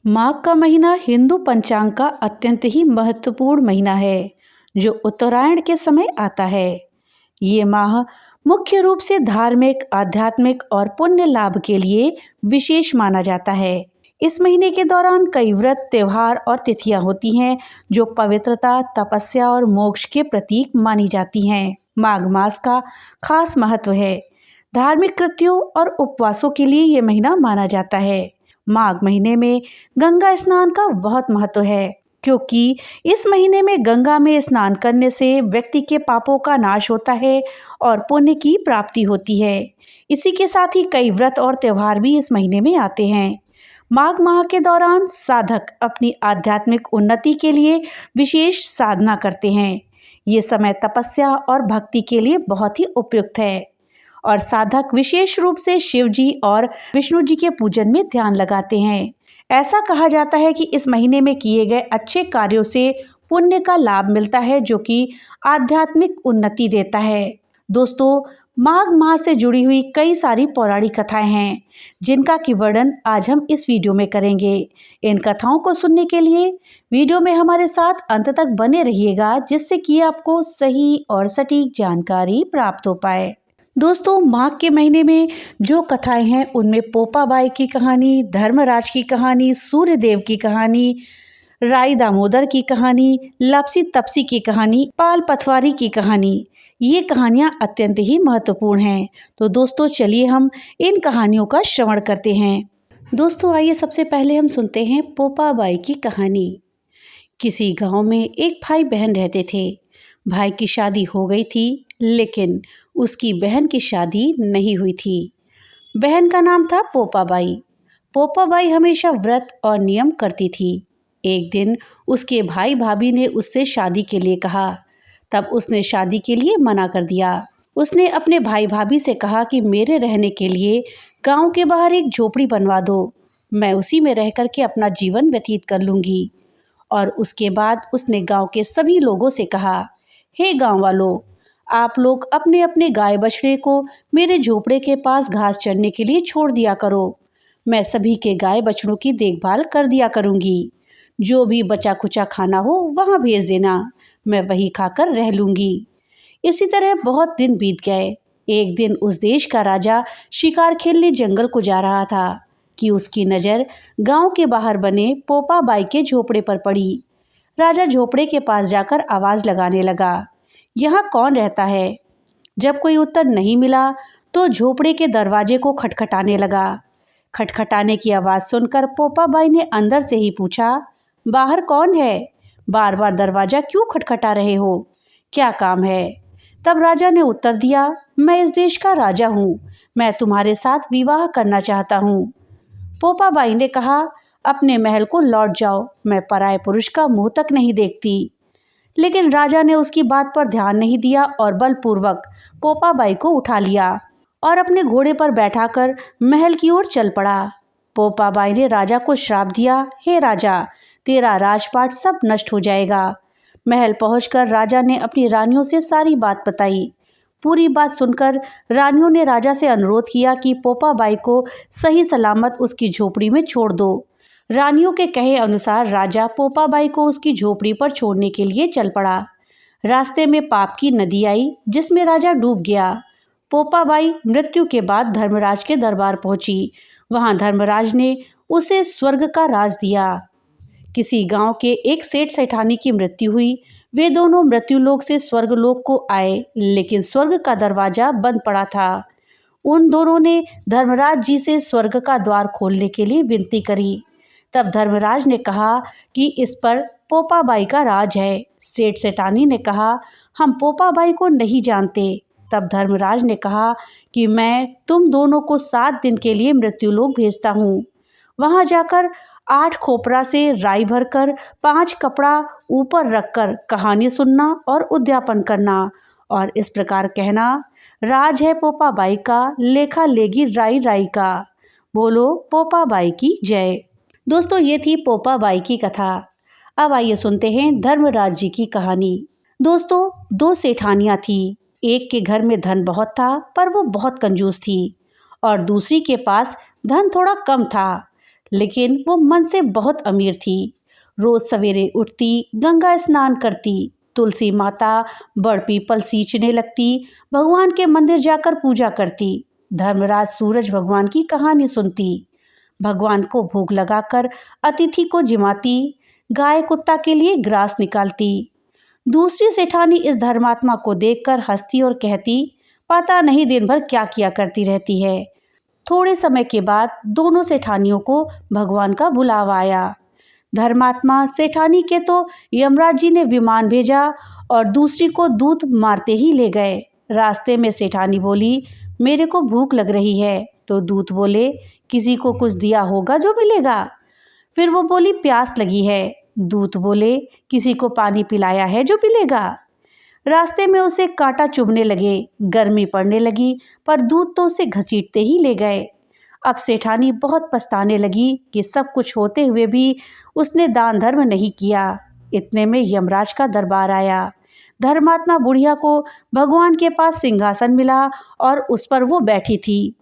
माघ का महीना हिंदू पंचांग का अत्यंत ही महत्वपूर्ण महीना है जो उत्तरायण के समय आता है। ये माह मुख्य रूप से धार्मिक, आध्यात्मिक और पुण्य लाभ के लिए विशेष माना जाता है। इस महीने के दौरान कई व्रत, त्योहार और तिथियां होती हैं जो पवित्रता, तपस्या और मोक्ष के प्रतीक मानी जाती हैं। माघ मास का खास महत्व है। धार्मिक कृत्यों और उपवासों के लिए ये महीना माना जाता है। माघ महीने में गंगा स्नान का बहुत महत्व है क्योंकि इस महीने में गंगा में स्नान करने से व्यक्ति के पापों का नाश होता है और पुण्य की प्राप्ति होती है। इसी के साथ ही कई व्रत और त्योहार भी इस महीने में आते हैं। माघ माह के दौरान साधक अपनी आध्यात्मिक उन्नति के लिए विशेष साधना करते हैं। ये समय तपस्या और भक्ति के लिए बहुत ही उपयुक्त है और साधक विशेष रूप से शिव जी और विष्णु जी के पूजन में ध्यान लगाते हैं। ऐसा कहा जाता है कि इस महीने में किए गए अच्छे कार्यों से पुण्य का लाभ मिलता है जो कि आध्यात्मिक उन्नति देता है। दोस्तों, माघ माह से जुड़ी हुई कई सारी पौराणिक कथाएं हैं जिनका कि वर्णन आज हम इस वीडियो में करेंगे। इन कथाओं को सुनने के लिए वीडियो में हमारे साथ अंत तक बने रहिएगा जिससे कि आपको सही और सटीक जानकारी प्राप्त हो पाए। दोस्तों, माघ के महीने में जो कथाएं हैं उनमें पोपाबाई की कहानी, धर्मराज की कहानी, सूर्यदेव की कहानी, राई दामोदर की कहानी, लापसी तपसी की कहानी, पाल पथवारी की कहानी, ये कहानियां अत्यंत ही महत्वपूर्ण हैं। तो दोस्तों, चलिए हम इन कहानियों का श्रवण करते हैं। दोस्तों, आइए सबसे पहले हम सुनते हैं पोपाबाई की कहानी। किसी गांव में एक भाई बहन रहते थे। भाई की शादी हो गई थी लेकिन उसकी बहन की शादी नहीं हुई थी। बहन का नाम था पोपाबाई। पोपाबाई हमेशा व्रत और नियम करती थी। एक दिन उसके भाई भाभी ने उससे शादी के लिए कहा, तब उसने शादी के लिए मना कर दिया। उसने अपने भाई भाभी से कहा कि मेरे रहने के लिए गांव के बाहर एक झोपड़ी बनवा दो, मैं उसी में रह कर के अपना जीवन व्यतीत कर लूँगी। और उसके बाद उसने गांव के सभी लोगों से कहा, हे गांव वालों, आप लोग अपने अपने गाय बछड़े को मेरे झोपड़े के पास घास चरने के लिए छोड़ दिया करो। मैं सभी के गाय बछड़ों की देखभाल कर दिया करूँगी। जो भी बचा कुचा खाना हो वहाँ भेज देना, मैं वही खाकर रह लूँगी। इसी तरह बहुत दिन बीत गए। एक दिन उस देश का राजा शिकार खेलने जंगल को जा रहा था कि उसकी नज़र गांव के बाहर बने पोपाबाई के झोपड़े पर पड़ी। राजा झोपड़े के पास जाकर आवाज़ लगाने लगा, यहाँ कौन रहता है? जब कोई उत्तर नहीं मिला तो झोपड़े के दरवाजे को खटखटाने लगा। खटखटाने की आवाज़ सुनकर पोपाबाई ने अंदर से ही पूछा, बाहर कौन है? बार बार दरवाजा क्यों खटखटा रहे हो? क्या काम है? तब राजा ने उत्तर दिया, मैं इस देश का राजा हूँ, मैं तुम्हारे साथ विवाह करना चाहता हूँ। पोपाबाई ने कहा, अपने महल को लौट जाओ, मैं पराये पुरुष का मुंह तक नहीं देखती। लेकिन राजा ने उसकी बात पर ध्यान नहीं दिया और बलपूर्वक पोपाबाई को उठा लिया और अपने घोड़े पर बैठाकर महल की ओर चल पड़ा। पोपाबाई ने राजा को श्राप दिया, हे राजा, तेरा राजपाट सब नष्ट हो जाएगा। महल पहुंचकर राजा ने अपनी रानियों से सारी बात बताई। पूरी बात सुनकर रानियों ने राजा से अनुरोध किया कि पोपाबाई को सही सलामत उसकी झोपड़ी में छोड़ दो। रानियों के कहे अनुसार राजा पोपाबाई को उसकी झोपड़ी पर छोड़ने के लिए चल पड़ा। रास्ते में पाप की नदी आई जिसमें राजा डूब गया। पोपाबाई मृत्यु के बाद धर्मराज के दरबार पहुंची। वहां धर्मराज ने उसे स्वर्ग का राज दिया। किसी गांव के एक सेठ सेठानी की मृत्यु हुई। वे दोनों मृत्युलोक से स्वर्गलोक को आए लेकिन स्वर्ग का दरवाजा बंद पड़ा था। उन दोनों ने धर्मराज जी से स्वर्ग का द्वार खोलने के लिए विनती करी। तब धर्मराज ने कहा कि इस पर पोपाबाई का राज है। सेठ सेठानी ने कहा, हम पोपाबाई को नहीं जानते। तब धर्मराज ने कहा कि मैं तुम दोनों को 7 दिन के लिए मृत्युलोक भेजता हूँ। वहाँ जाकर 8 खोपरा से राई भरकर 5 कपड़ा ऊपर रखकर कहानी सुनना और उद्यापन करना और इस प्रकार कहना, राज है पोपाबाई का, लेखा लेगी राई राई का। बोलो पोपाबाई की जय। दोस्तों, ये थी पोपाबाई की कथा। अब आइए सुनते हैं धर्मराज जी की कहानी। दोस्तों, 2 सेठानियाँ थीं। एक के घर में धन बहुत था पर वो बहुत कंजूस थी और दूसरी के पास धन थोड़ा कम था लेकिन वो मन से बहुत अमीर थी। रोज सवेरे उठती, गंगा स्नान करती, तुलसी माता बड़ पीपल सींचने लगती, भगवान के मंदिर जाकर पूजा करती, धर्मराज सूरज भगवान की कहानी सुनती, भगवान को भोग लगाकर अतिथि को जिमाती, गाय कुत्ता के लिए ग्रास निकालती। दूसरी सेठानी इस धर्मात्मा को देखकर हंसती और कहती, पता नहीं दिन भर क्या किया करती रहती है। थोड़े समय के बाद दोनों सेठानियों को भगवान का बुलावा आया। धर्मात्मा सेठानी के तो यमराज जी ने विमान भेजा और दूसरी को दूध मारते ही ले गए। रास्ते में सेठानी बोली, मेरे को भूख लग रही है। तो दूत बोले, किसी को कुछ दिया होगा जो मिलेगा। फिर वो बोली, प्यास लगी है। दूत बोले, किसी को पानी पिलाया है जो मिलेगा। रास्ते में उसे कांटा चुभने लगे, गर्मी पड़ने लगी, पर दूत तो उसे घसीटते ही ले गए। अब सेठानी बहुत पछताने लगी कि सब कुछ होते हुए भी उसने दान धर्म नहीं किया। इतने में यमराज का दरबार आया। धर्मात्मा बुढ़िया को भगवान के पास सिंहासन मिला और उस पर वो बैठी थी।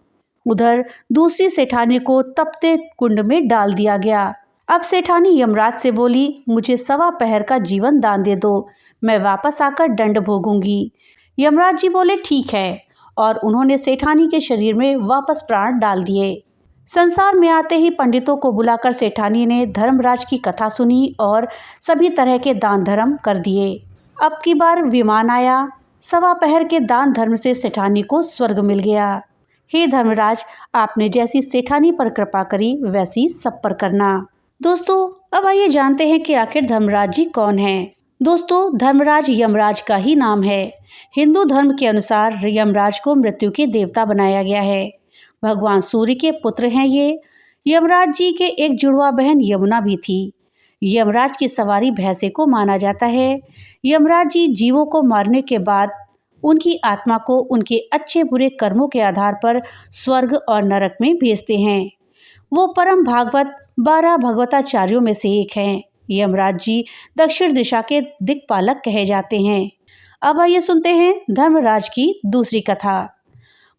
उधर दूसरी सेठानी को तपते कुंड में डाल दिया गया। अब सेठानी यमराज से बोली, मुझे 1.25 पहर का जीवन दान दे दो, मैं वापस आकर दंड भोगूंगी। यमराज जी बोले, ठीक है, और उन्होंने सेठानी के शरीर में वापस प्राण डाल दिए। संसार में आते ही पंडितों को बुलाकर सेठानी ने धर्मराज की कथा सुनी और सभी तरह के दान धर्म कर दिए। अब की बार विमान आया। 1.25 पहर के दान धर्म से सेठानी को स्वर्ग मिल गया। हे धर्मराज, आपने जैसी सेठानी पर कृपा करी वैसी सब पर करना। दोस्तों, अब आइए जानते हैं कि आखिर धर्मराज जी कौन हैं। दोस्तों, धर्मराज यमराज का ही नाम है। हिंदू धर्म के अनुसार यमराज को मृत्यु के देवता बनाया गया है। भगवान सूर्य के पुत्र हैं ये। यमराज जी के एक जुड़वा बहन यमुना भी थी। यमराज की सवारी भैंसे को माना जाता है। यमराज जी जीवों को मारने के बाद उनकी आत्मा को उनके अच्छे बुरे कर्मों के आधार पर स्वर्ग और नरक में भेजते हैं। वो परम भागवत 12 भगवताचार्यों में से एक हैं। यमराज जी दक्षिण दिशा के दिक्पालक कहे जाते हैं। अब आइए सुनते हैं धर्मराज की दूसरी कथा।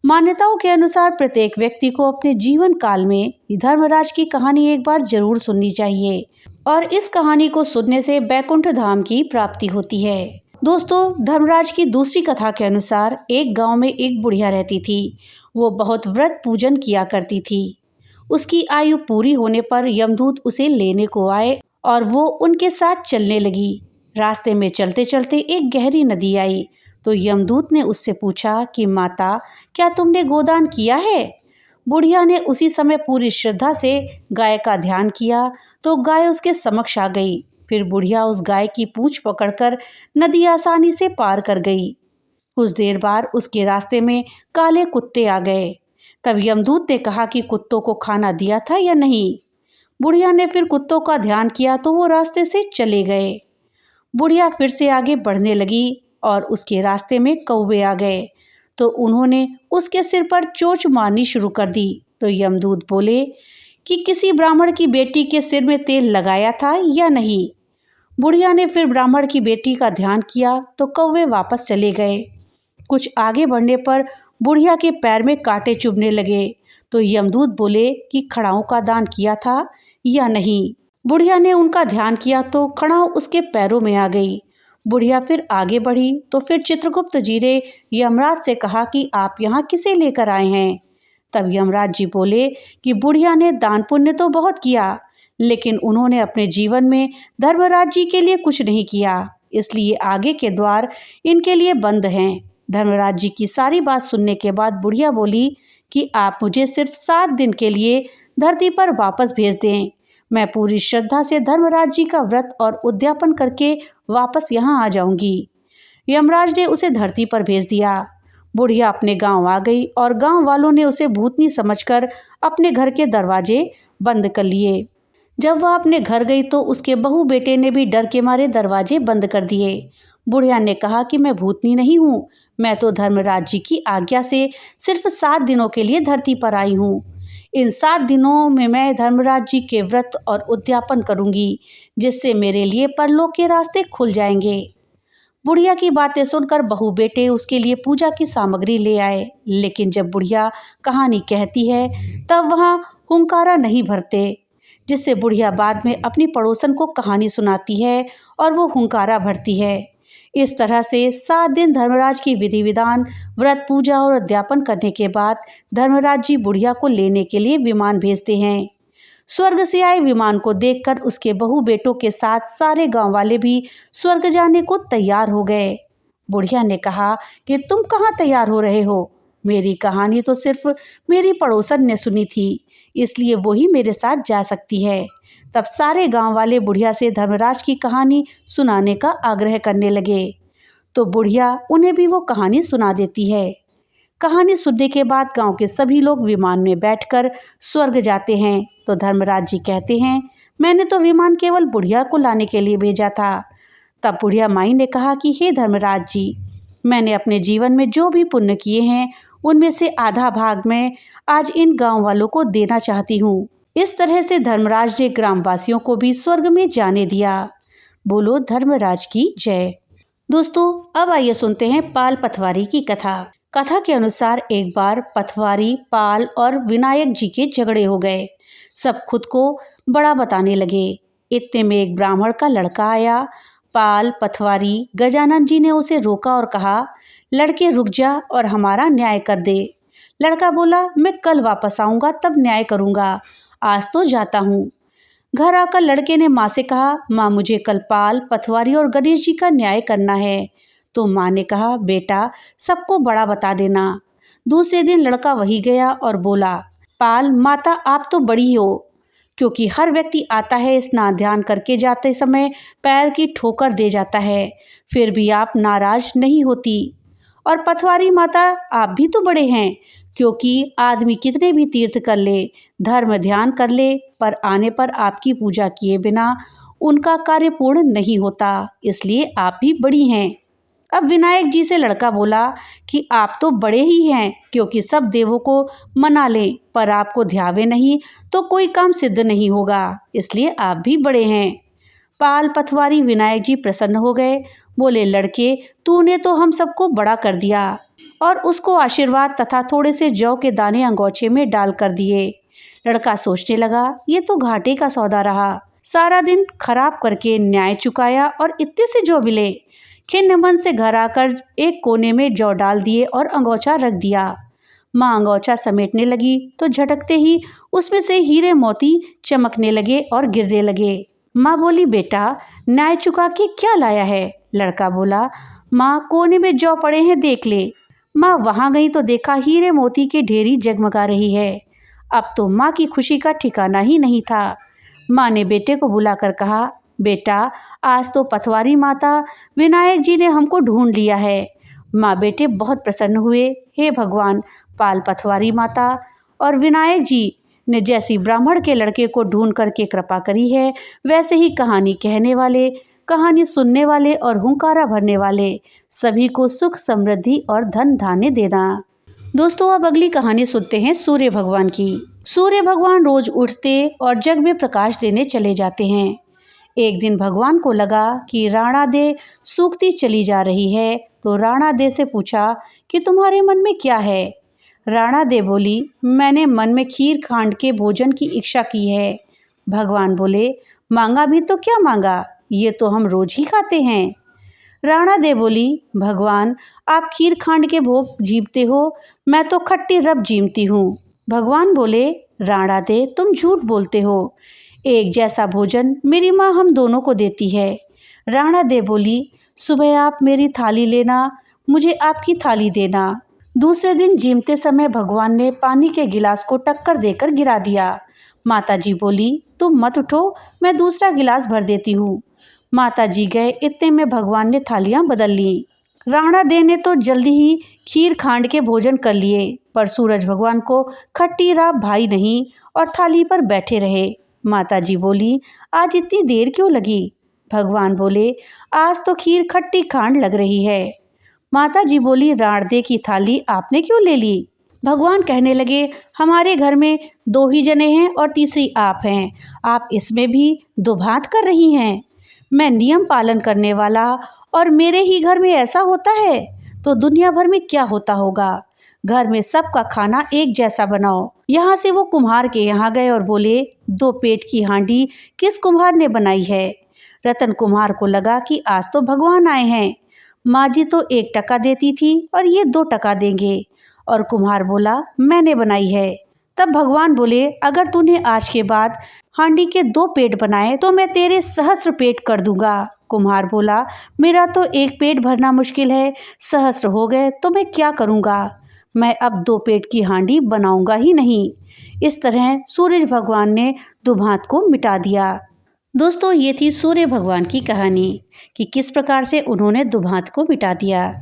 मान्यताओं के अनुसार प्रत्येक व्यक्ति को अपने जीवन काल में धर्मराज की कहानी एक बार जरूर सुननी चाहिए और इस कहानी को सुनने से बैकुंठ धाम की प्राप्ति होती है। दोस्तों, धर्मराज की दूसरी कथा के अनुसार एक गांव में एक बुढ़िया रहती थी। वो बहुत व्रत पूजन किया करती थी। उसकी आयु पूरी होने पर यमदूत उसे लेने को आए और वो उनके साथ चलने लगी। रास्ते में चलते चलते एक गहरी नदी आई तो यमदूत ने उससे पूछा कि माता, क्या तुमने गोदान किया है? बुढ़िया ने उसी समय पूरी श्रद्धा से गाय का ध्यान किया तो गाय उसके समक्ष आ गई। फिर बुढ़िया उस गाय की पूंछ पकड़कर नदी आसानी से पार कर गई। कुछ देर बाद उसके रास्ते में काले कुत्ते आ गए। तब यमदूत ने कहा कि कुत्तों को खाना दिया था या नहीं। बुढ़िया ने फिर कुत्तों का ध्यान किया तो वो रास्ते से चले गए। बुढ़िया फिर से आगे बढ़ने लगी और उसके रास्ते में कौवे आ गए तो उन्होंने उसके सिर पर चोंच मारनी शुरू कर दी। तो यमदूत बोले कि किसी ब्राह्मण की बेटी के सिर में तेल लगाया था या नहीं। बुढ़िया ने फिर ब्राह्मण की बेटी का ध्यान किया तो कौवे वापस चले गए। कुछ आगे बढ़ने पर बुढ़िया के पैर में कांटे चुभने लगे तो यमदूत बोले कि खड़ाओं का दान किया था या नहीं। बुढ़िया ने उनका ध्यान किया तो खड़ाऊ उसके पैरों में आ गई। बुढ़िया फिर आगे बढ़ी तो फिर चित्रगुप्त जी ने यमराज से कहा कि आप यहाँ किसे लेकर आए हैं। तब यमराज जी बोले कि बुढ़िया ने दान पुण्य तो बहुत किया, लेकिन उन्होंने अपने जीवन में धर्मराज जी के लिए कुछ नहीं किया, इसलिए आगे के द्वार इनके लिए बंद हैं। धर्मराज जी की सारी बात सुनने के बाद बुढ़िया बोली कि आप मुझे सिर्फ 7 दिन के लिए धरती पर वापस भेज दें। मैं पूरी श्रद्धा से धर्मराज जी का व्रत और उद्यापन करके वापस यहाँ आ जाऊंगी। यमराज ने उसे धरती पर भेज दिया। बुढ़िया अपने गांव आ गई और गांव वालों ने उसे भूतनी समझकर अपने घर के दरवाजे बंद कर लिए। जब वह अपने घर गई तो उसके बहू बेटे ने भी डर के मारे दरवाजे बंद कर दिए। बुढ़िया ने कहा कि मैं भूतनी नहीं हूँ, मैं तो धर्मराज जी की आज्ञा से सिर्फ 7 दिनों के लिए धरती पर आई हूँ। इन 7 दिनों में मैं धर्मराज जी के व्रत और उद्यापन करूंगी, जिससे मेरे लिए परलोक के रास्ते खुल जाएंगे। बुढ़िया की बातें सुनकर बहू बेटे उसके लिए पूजा की सामग्री ले आए, लेकिन जब बुढ़िया कहानी कहती है तब वहाँ हुंकारा नहीं भरते। जिससे बुढ़िया बाद में अपनी पड़ोसन को कहानी सुनाती है और वो हुंकारा भरती है। इस तरह से 7 दिन धर्मराज की विधि विधान, व्रत, पूजा और अध्यापन करने के बाद धर्मराज जी बुढ़िया को लेने के लिए विमान भेजते हैं। स्वर्ग से आए विमान को देखकर उसके बहू बेटों के साथ सारे गांव वाले भी स्वर्ग जाने को तैयार हो गए। बुढ़िया ने कहा कि तुम कहाँ तैयार हो रहे हो? मेरी कहानी तो सिर्फ मेरी पड़ोसन ने सुनी थी, इसलिए वही मेरे साथ जा सकती है। तब सारे गांव वाले बुढ़िया से धर्मराज की कहानी सुनाने का आग्रह करने लगे, तो बुढ़िया उन्हें भी वो कहानी सुना देती है। कहानी सुनने के बाद गांव के सभी लोग विमान में बैठकर स्वर्ग जाते हैं। तो धर्मराज जी कहते हैं, मैंने तो विमान केवल बुढ़िया को लाने के लिए भेजा था। तब बुढ़िया माई ने कहा कि हे धर्मराज जी, मैंने अपने जीवन में जो भी पुण्य किए हैं उनमें से आधा भाग मैं आज इन गांव वालों को देना चाहती हूँ। इस तरह से धर्मराज ने ग्रामवासियों को भी स्वर्ग में जाने दिया। बोलो धर्मराज की जय। दोस्तों, अब आइए सुनते हैं पाल पथवारी की कथा। कथा के अनुसार एक बार पथवारी, पाल और विनायक जी के झगड़े हो गए। सब खुद को बड़ा बताने लगे। इतने में एक ब्राह्मण का लड़का आया। पाल, पथवारी, गजानन जी ने उसे रोका और कहा, लड़के रुक जा और हमारा न्याय कर दे। लड़का बोला, मैं कल वापस आऊँगा तब न्याय करूँगा, आज तो जाता हूँ। घर आकर लड़के ने माँ से कहा, माँ मुझे कल पाल, पथवारी और गणेश जी का न्याय करना है। तो माँ ने कहा, बेटा सबको बड़ा बता देना। दूसरे दिन लड़का वही गया और बोला, पाल, माता आप तो बड़ी हो, क्योंकि हर व्यक्ति आता है स्नान ध्यान करके जाते समय पैर की ठोकर दे जाता है, फिर भी आप नाराज नहीं होती। और पथवारी माता, आप भी तो बड़े हैं, क्योंकि आदमी कितने भी तीर्थ कर ले, धर्म ध्यान कर ले, पर आने पर आपकी पूजा किए बिना उनका कार्य पूर्ण नहीं होता, इसलिए आप भी बड़ी हैं। अब विनायक जी से लड़का बोला कि आप तो बड़े ही हैं, क्योंकि सब देवों को मना लें पर आपको ध्यावे नहीं तो कोई काम सिद्ध नहीं होगा, इसलिए आप भी बड़े हैं। पाल, पथवारी, विनायक जी प्रसन्न हो गए। बोले, लड़के तूने तो हम सबको बड़ा कर दिया, और उसको आशीर्वाद तथा थोड़े से जौ के दाने अंगोछे में डाल कर दिए। लड़का सोचने लगा, ये तो घाटे का सौदा रहा। सारा दिन खराब करके न्याय चुकाया और इतने से जौ मिले। खिन्न मन से घर आकर एक कोने में जौ डाल दिए और अंगोछा रख दिया। माँ अंगोछा समेटने लगी तो झटकते ही उसमें से हीरे मोती चमकने लगे और गिरने लगे। माँ बोली, बेटा न्याय चुका के क्या लाया है? लड़का बोला, माँ कोने में जौ पड़े हैं, देख ले। माँ वहाँ गई तो देखा हीरे मोती की ढेरी जगमगा रही है। अब तो माँ की खुशी का ठिकाना ही नहीं था। माँ ने बेटे को बुलाकर कहा, बेटा आज तो पथवारी माता, विनायक जी ने हमको ढूंढ लिया है। माँ बेटे बहुत प्रसन्न हुए। हे भगवान, पाल, पथवारी माता और विनायक जी ने जैसी ब्राह्मण के लड़के को ढूंढ करके कृपा करी है, वैसे ही कहानी कहने वाले, कहानी सुनने वाले और हुंकारा भरने वाले सभी को सुख, समृद्धि और धन धान्य देना। दोस्तों, अब अगली कहानी सुनते हैं सूर्य भगवान की। सूर्य भगवान रोज उठते और जग में प्रकाश देने चले जाते हैं। एक दिन भगवान को लगा कि राणा दे सूखती चली जा रही है, तो राणा दे से पूछा कि तुम्हारे मन में क्या है? राणा दे बोली, मैंने मन में खीर खांड के भोजन की इच्छा की है। भगवान बोले, मांगा भी तो क्या मांगा, ये तो हम रोज ही खाते हैं। राणा दे बोली, भगवान आप खीर खांड के भोग जीमते हो, मैं तो खट्टी रब जीमती हूँ। भगवान बोले, राणा दे तुम झूठ बोलते हो, एक जैसा भोजन मेरी माँ हम दोनों को देती है। राणा दे बोली, सुबह आप मेरी थाली लेना, मुझे आपकी थाली देना। दूसरे दिन जीमते समय भगवान ने पानी के गिलास को टक्कर देकर गिरा दिया। माताजी बोली, तुम मत उठो, मैं दूसरा गिलास भर देती हूँ। माताजी गए, इतने में भगवान ने थालियाँ बदल ली। राणा दे ने तो जल्दी ही खीर खांड के भोजन कर लिए, पर सूरज भगवान को खट्टी राब भाई नहीं और थाली पर बैठे रहे। माताजी बोली, आज इतनी देर क्यों लगी? भगवान बोले, आज तो खीर खट्टी खांड लग रही है। माताजी बोली, राणदे की थाली आपने क्यों ले ली? भगवान कहने लगे, हमारे घर में 2 ही जने हैं और तीसरी आप हैं, आप इसमें भी दो भात कर रही हैं। मैं नियम पालन करने वाला और मेरे ही घर में ऐसा होता है तो दुनिया भर में क्या होता होगा। घर में सबका खाना एक जैसा बनाओ। यहाँ से वो कुम्हार के यहाँ गए और बोले, 2 पेट की हांडी किस कुम्हार ने बनाई है? रतन कुम्हार को लगा कि आज तो भगवान आए हैं। माँ जी तो 1 टका देती थी और ये 2 टका देंगे। और कुम्हार बोला, मैंने बनाई है। तब भगवान बोले, अगर तूने आज के बाद हांडी के 2 पेट बनाए तो मैं तेरे सहस्र पेट कर दूंगा। कुम्हार बोला, मेरा तो 1 पेट भरना मुश्किल है, सहस्र हो गए तो मैं क्या करूंगा? मैं अब 2 पेट की हांडी बनाऊंगा ही नहीं। इस तरह सूरज भगवान ने दुभात को मिटा दिया। दोस्तों, ये थी सूर्य भगवान की कहानी कि किस प्रकार से उन्होंने दुभात को मिटा दिया।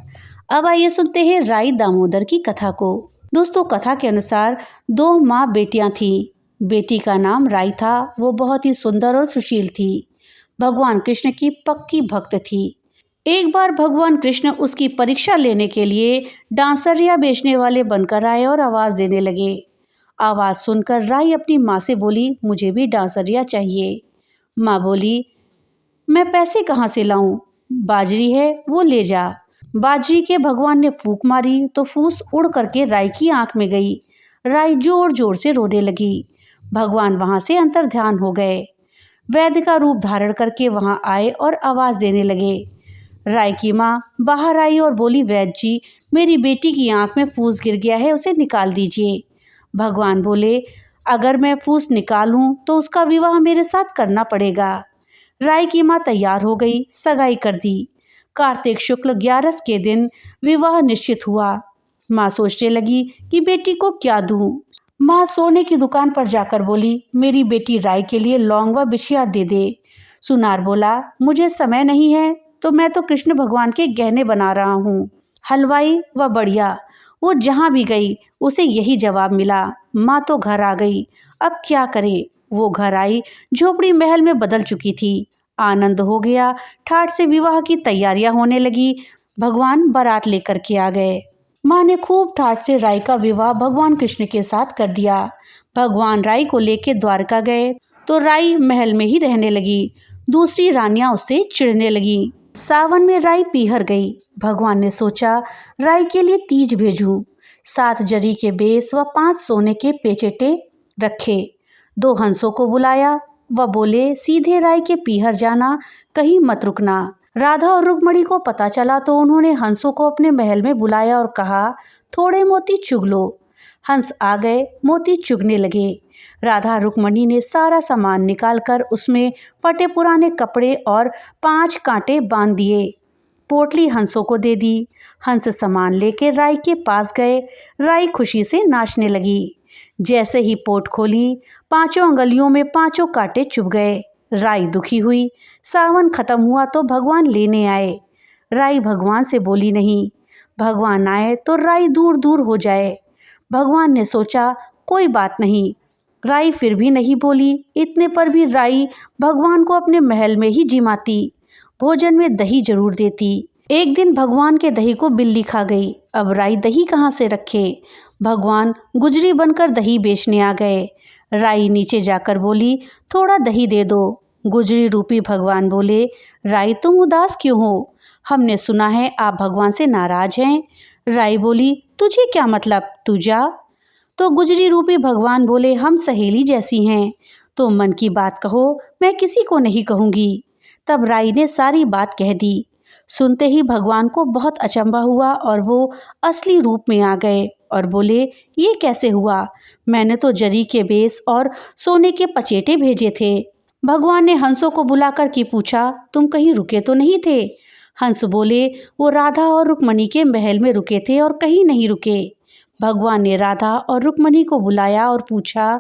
अब आइए सुनते हैं राई दामोदर की कथा को। दोस्तों, कथा के अनुसार 2 माँ बेटियां थीं। बेटी का नाम राई था। वो बहुत ही सुंदर और सुशील थी। भगवान कृष्ण की पक्की भक्त थी। एक बार भगवान कृष्ण उसकी परीक्षा लेने के लिए डांसरिया बेचने वाले बनकर आए और आवाज़ देने लगे। आवाज़ सुनकर राई अपनी माँ से बोली, मुझे भी डांसरिया चाहिए। माँ बोली, मैं पैसे कहाँ से लाऊं? बाजरी है, वो ले जा। बाजरी के भगवान ने फूंक मारी तो फूस उड़ करके राई की आंख में गई। राई जोर जोर से रोने लगी। भगवान वहां से अंतर्ध्यान हो गए। वैद्य का रूप धारण करके वहां आए और आवाज देने लगे। राई की माँ बाहर आई और बोली, वैद्य जी, मेरी बेटी की आंख में फूस गिर गया है, उसे निकाल दीजिए। भगवान बोले, अगर मैं फूस निकालूं तो उसका विवाह मेरे साथ करना पड़ेगा। राई की माँ तैयार हो गई, सगाई कर दी। कार्तिक शुक्ल 11 के दिन विवाह निश्चित हुआ। माँ सोचने लगी कि बेटी को क्या दूं। माँ सोने की दुकान पर जाकर बोली, मेरी बेटी राई के लिए लौंग व बिछिया दे दे। सुनार बोला, मुझे समय नहीं है, तो मैं तो कृष्ण भगवान के गहने बना रहा हूँ। हलवाई व बढ़िया, वो जहाँ भी गई उसे यही जवाब मिला। माँ तो घर आ गई, अब क्या करे? वो घर आई, झोपड़ी महल में बदल चुकी थी। आनंद हो गया। ठाठ से विवाह की तैयारियां होने लगी। भगवान बारात लेकर के आ गए। माँ ने खूब ठाठ से राई का विवाह भगवान कृष्ण के साथ कर दिया। भगवान राई को लेके द्वारका गए तो राई महल में ही रहने लगी। दूसरी रानियां उससे चिढ़ने लगी। सावन में राई पीहर गई। भगवान ने सोचा, राई के लिए तीज भेजूं। 7 जरी के बेस व 5 सोने के पेचेटे रखे। 2 हंसों को बुलाया व बोले, सीधे राई के पीहर जाना, कहीं मत रुकना। राधा और रुक्मणी को पता चला तो उन्होंने हंसों को अपने महल में बुलाया और कहा, थोड़े मोती चुग लो। हंस आ गए, मोती चुगने लगे। राधा रुक्मणी ने सारा सामान निकालकर उसमें फटे पुराने कपड़े और 5 कांटे बांध दिए। पोटली हंसों को दे दी। हंस सामान लेके राई के पास गए। राई खुशी से नाचने लगी। जैसे ही पोट खोली, 5 अंगुलियों में 5 कांटे चुभ गए। राई दुखी हुई। सावन खत्म हुआ तो भगवान लेने आए। राई भगवान से बोली नहीं। भगवान आए तो राई दूर दूर हो जाए। भगवान ने सोचा, कोई बात नहीं। राई फिर भी नहीं बोली। इतने पर भी राई भगवान को अपने महल में ही जिमाती। भोजन में दही जरूर देती। एक दिन भगवान के दही को बिल्ली खा गई। अब राई दही कहाँ से रखे? भगवान गुजरी बनकर दही बेचने आ गए। राई नीचे जाकर बोली, थोड़ा दही दे दो। गुजरी रूपी भगवान बोले, राई तुम उदास क्यों हो? हमने सुना है आप भगवान से नाराज हैं। राई बोली, तुझे क्या मतलब, तू जा। तो गुजरी रूपी भगवान बोले, हम सहेली जैसी हैं, तो मन की बात कहो, मैं किसी को नहीं कहूँगी। तब राई ने सारी बात कह दी। सुनते ही भगवान को बहुत अचंभा हुआ और वो असली रूप में आ गए और बोले, ये कैसे हुआ? मैंने तो जरी के बेस और सोने के पचेटे भेजे थे। भगवान ने हंसों को बुलाकर के पूछा, तुम कहीं रुके तो नहीं थे? हंस बोले, वो राधा और रुक्मणी के महल में रुके थे और कहीं नहीं रुके। भगवान ने राधा और रुक्मणी को बुलाया और पूछा,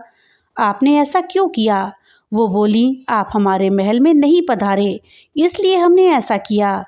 आपने ऐसा क्यों किया? वो बोली, आप हमारे महल में नहीं पधारे, इसलिए हमने ऐसा किया।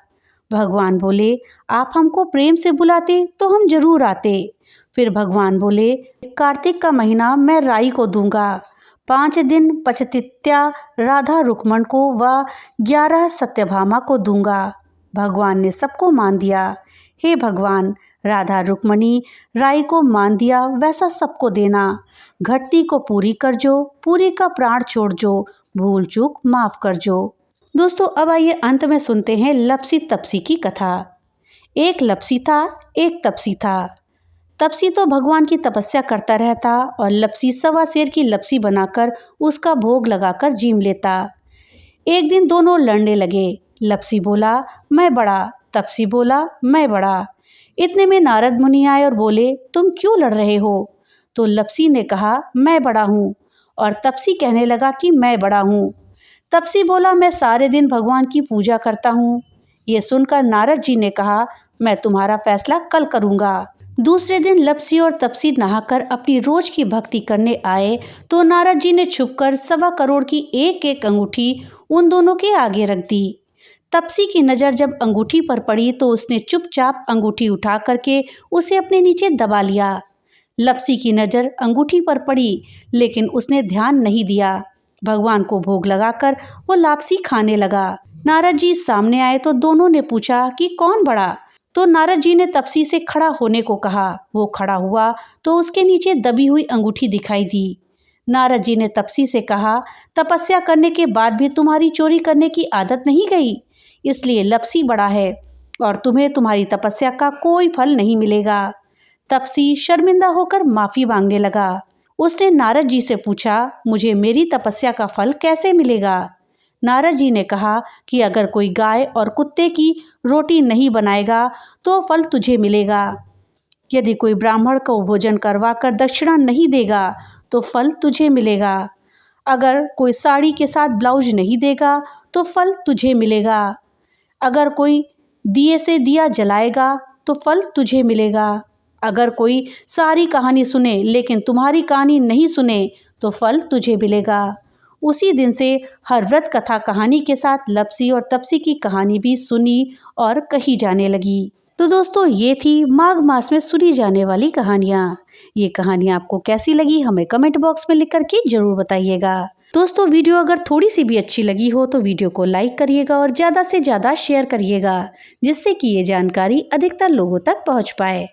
भगवान बोले, आप हमको प्रेम से बुलाते तो हम जरूर आते। फिर भगवान बोले, कार्तिक का महीना मैं राई को दूंगा। 5 दिन पचतित्या राधा रुक्मण को व 11 सत्यभामा को दूंगा। भगवान ने सबको मान दिया। हे भगवान, राधा रुक्मणी राई को मान दिया वैसा सबको देना। घटती को पूरी कर जो, पूरी का प्राण छोड़ जो, भूल चूक माफ कर जो। दोस्तों, अब आइए अंत में सुनते हैं लपसी तपसी की कथा। एक लपसी था, एक तपसी था। तपसी तो भगवान की तपस्या करता रहता और लपसी सवा शेर की लपसी बनाकर उसका भोग लगाकर जीम लेता। एक दिन दोनों लड़ने लगे। लपसी बोला, मैं बड़ा। तपसी बोला, मैं बड़ा। इतने में नारद मुनि आए और बोले, तुम क्यों लड़ रहे हो? तो लपसी ने कहा, मैं बड़ा हूँ। और तपसी कहने लगा कि मैं बड़ा हूँ। तपसी बोला, मैं सारे दिन भगवान की पूजा करता हूँ। ये सुनकर नारद जी ने कहा, मैं तुम्हारा फैसला कल करूँगा। दूसरे दिन लपसी और तपसी नहाकर अपनी रोज की भक्ति करने आए तो नारद जी ने छुपकर 1.25 करोड़ की एक एक अंगूठी उन दोनों के आगे रख दी। तपसी की नज़र जब अंगूठी पर पड़ी तो उसने चुपचाप अंगूठी उठा करके उसे अपने नीचे दबा लिया। लपसी की नज़र अंगूठी पर पड़ी लेकिन उसने ध्यान नहीं दिया। भगवान को भोग लगाकर वो लापसी खाने लगा। नारद जी सामने आए तो दोनों ने पूछा कि कौन बड़ा? तो नारद जी ने तपसी से खड़ा होने को कहा। वो खड़ा हुआ तो उसके नीचे दबी हुई अंगूठी दिखाई दी। नारद जी ने तपसी से कहा, तपस्या करने के बाद भी तुम्हारी चोरी करने की आदत नहीं गई, इसलिए लपसी बड़ा है और तुम्हें तुम्हारी तपस्या का कोई फल नहीं मिलेगा। तपसी शर्मिंदा होकर माफी मांगने लगा। उसने नारद जी से पूछा, मुझे मेरी तपस्या का फल कैसे मिलेगा? नारद जी ने कहा कि अगर कोई गाय और कुत्ते की रोटी नहीं बनाएगा तो फल तुझे मिलेगा। यदि कोई ब्राह्मण को भोजन करवाकर दक्षिणा नहीं देगा तो फल तुझे मिलेगा। अगर कोई साड़ी के साथ ब्लाउज नहीं देगा तो फल तुझे मिलेगा। अगर कोई दिए से दिया जलाएगा तो फल तुझे मिलेगा। अगर कोई सारी कहानी सुने लेकिन तुम्हारी कहानी नहीं सुने तो फल तुझे मिलेगा। उसी दिन से हर व्रत कथा कहानी के साथ लपसी और तपसी की कहानी भी सुनी और कही जाने लगी। तो दोस्तों, ये थी माघ मास में सुनी जाने वाली कहानियाँ। ये कहानियाँ आपको कैसी लगी हमें कमेंट बॉक्स में लिख करके जरूर बताइएगा। दोस्तों, वीडियो अगर थोड़ी सी भी अच्छी लगी हो तो वीडियो को लाइक करिएगा और ज़्यादा से ज़्यादा शेयर करिएगा, जिससे कि ये जानकारी अधिकतर लोगों तक पहुँच पाए।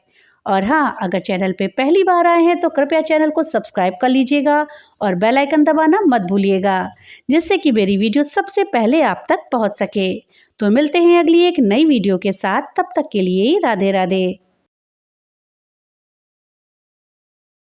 और हाँ, अगर चैनल पे पहली बार आए हैं तो कृपया चैनल को सब्सक्राइब कर लीजिएगा और बेल आइकन दबाना मत भूलिएगा, जिससे कि मेरी वीडियो सबसे पहले आप तक पहुंच सके। तो मिलते हैं अगली एक नई वीडियो के साथ, तब तक के लिए राधे राधे।